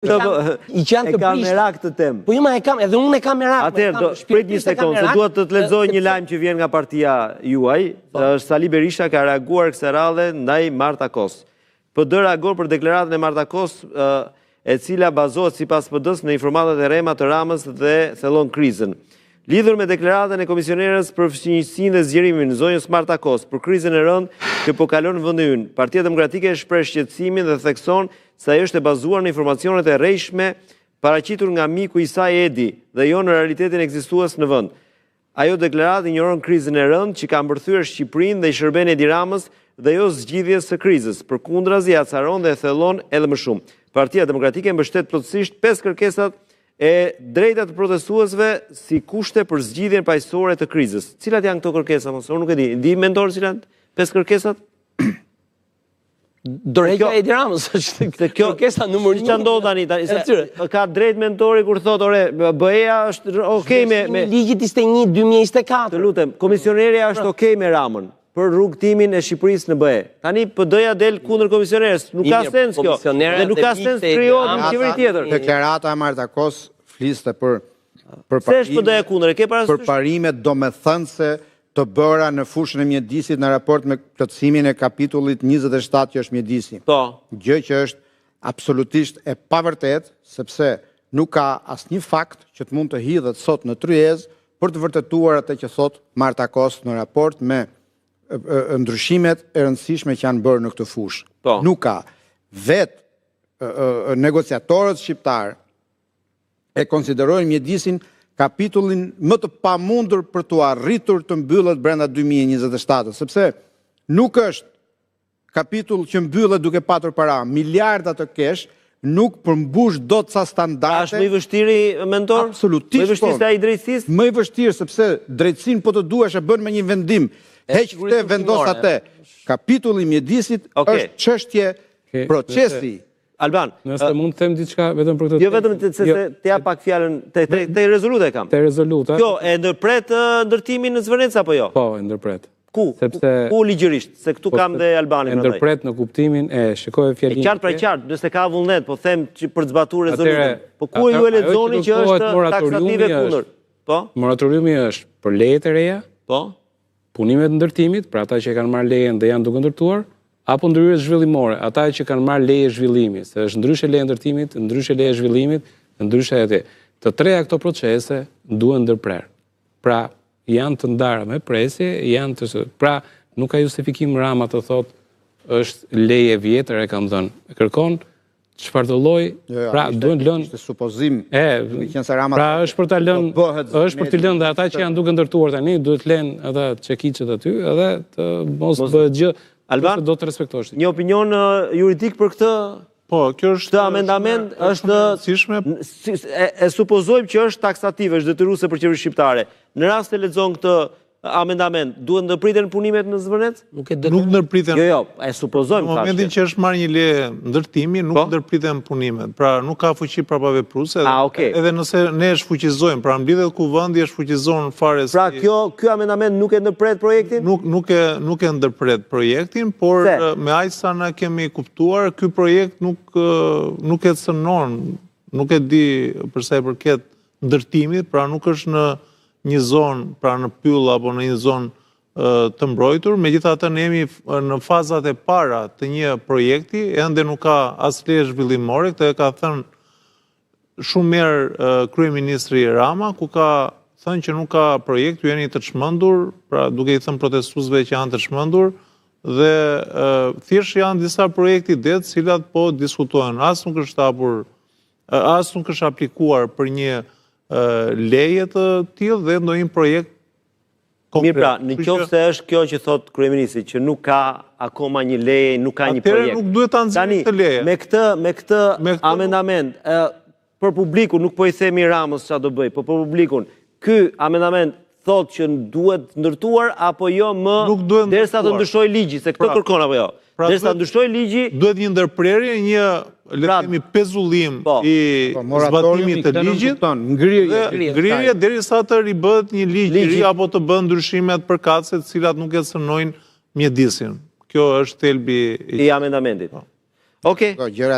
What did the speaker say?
I që janë të kam merak të temë. Po ma e kam, edhe unë e kam merak. Atëherë, prit një sekundë, se duhet të të lexoj një lajm që vjen nga partia juaj. Sali Berisha ka reaguar kësaj radhe ndaj Marta Kos. PD reagoi për deklaratën e Marta Kos, e cila bazohet sipas PD-s në informatat e rrema të Ramës dhe thellon krizën. Lidhur me deklaratën e komisionerës për fëmijësinë dhe zgjerimin zonjës Marta Kos për krizën e rëndë që po kalon në vendin ynë, Partia Demokratike shpreh shqetësimin dhe thekson se ajo është e bazuar në informacionet e rrejshme paraqitur nga miku i saj Edi dhe jo në realitetin ekzistues në vend. Ajo deklaratë injoron krizën e rëndë që ka mbërthyer Shqipërinë dhe i shërben Edi Ramës dhe jo zgjidhjes së krizës. Përkundrazi acaron dhe e thellon edhe më shumë. Partia Demokratike mbështet plotësisht 5 kërkesat e drejta të protestuesve si kushte për zgjidhjen paqësore të krizës. Cilat janë këto kërkesa? Unë nuk e di. Di mentor cilat 5 kërkesat? Dorëheqja e Edi Ramës është kërkesa numër 1. Ç'a ndodh tani? Ka drejt mentori kur thotë, "Ore, BE-ja është okay me ligji 21/2024." Të lutem, komisionerja është okay me Ramën për rrugtimin e Shqipërisë në BE. Tani PD-ja del kundër komisionerës. Nuk ka sens kjo. Dhe nuk ka sens krijohet një qeveri tjetër. Deklarata e Marta Kos fliste për Se është PD-ja kundër? Ke parasysh? Për parimet domethënëse të bëra në fushën e mjedisit në raport me plotësimin e kapitullit 27 që është mjedisi. Po. Gjë që është absolutisht e pavërtet, sepse nuk ka asnjë fakt që të mund të hidhet sot në tryezë për të vërtetuar atë që thot Marta Kos në raport me ndryshimet e rëndësishme që janë bërë në këtë fushë. Po. Nuk ka. Negociatorët shqiptar e konsiderojnë mjedisin kapitullin më të pamundur për të arritur të mbyllet brenda 2027, sepse nuk është kapitull që mbyllet duke patur para. Miliarda të kesh nuk përmbush dot sa standarde. Është më i vështirë, mentor? Absolutisht. Më i vështirë se ai drejtësisë? Më i vështirë sepse drejtësinë po të duash e bën me një vendim. Heq këtë, vendos atë. Kapitulli mjedisit është çështje procesi. Alban, nëse mund të them diçka vetëm për këtë. Jo vetëm se të jap pak fjalën te rezoluta e kam. Te rezoluta. Kjo e ndërpret ndërtimin në Zvërnec apo jo? Po, e ndërpret. Ku? Ku ligjërisht? Se këtu kam dhe Albani. E ndërpret në kuptimin e shikoj fjalimin. E qartë pra qartë, nëse ka vullnet, po them që për të zbatuar rezolutën. Po ku ju e lexoni që është taksative kundër? Po? Moratoriumi është për lejet e reja. Po? Punimet ndërtimit, për ata që kanë marrë lejen dhe janë duke ndërtuar, apo ndryrët zhvillimore, ata që kanë marrë leje zhvillimi, se është ndryshe leje ndërtimit, ndryshe leje zhvillimit, ndryshe atë. Të treja këto procese duhen ndërprer. Pra, janë të ndarë me presje, pra, nuk ka justifikim Rama të thotë është leje vjetër e kam dhënë. Kërkon çfarë do lloj, pra duhen lënë ishte supozim. Pra është për ta lënë, është për të lënë dhe ata që janë duke ndërtuar tani duhet lënë ata çekiçet aty edhe të mos bëhet gjë. Alban, do të respektosh. Një opinion juridik për këtë? Po, kjo është amendament është e supozojmë që është taksative, është detyruese për qeverinë shqiptare. Në rast se lexon këtë amendament, duhet ndërpriten punimet në Zvërnec? Nuk ndërpriten. Jo, e supozojmë. Në momentin që është marrë një leje ndërtimi, nuk ndërpriten punimet. Pra nuk ka fuqi prapavepruese. Edhe nëse ne e shfuqizojmë, pra mbledhet kuvendi e shfuqizon fare. Pra ky amendament nuk e ndërpret projektin? Nuk e ndërpret projektin, por me aq sa na kemi kuptuar, ky projekt nuk e cënon, nuk e di për sa i përket ndërtimit, pra nuk është në një zonë, pra në pyll apo në një zonë të mbrojtur, megjithatë ne jemi në fazat e para të një projekti, ende nuk ka as leje zhvillimore, këtë e ka thënë shumë mirë kryeministri Rama, ku ka thënë që nuk ka projekt, ju jeni të çmendur, pra duke i thënë protestuesve që janë të çmendur, dhe thjesht janë disa projekte det, cilat po diskutohen, as nuk është hapur, as nuk është aplikuar për një leje të tillë dhe ndonjë projekt konkret. Mirë, pra, në qoftë se është kjo që thot kryeministri, që nuk ka akoma një leje, nuk ka një projekt. Atëherë nuk duhet ta nxjerrë këtë leje. Me këtë amendament, për publikun nuk po i themi Ramës çfarë do bëj, po për publikun, ky amendament thot që duhet ndërtuar apo jo më derisa të ndryshojë ligji, se këtë kërkon apo jo. Derisa ndryshojë ligji, duhet një ndërprerje, një le të themi pezullim i zbatimit të ligjit, ngrirje derisa të ribëhet një ligj i ri apo të bën ndryshimet përkatëse të cilat nuk e cënojnë mjedisin. Kjo është thelbi i amendamentit. Okej.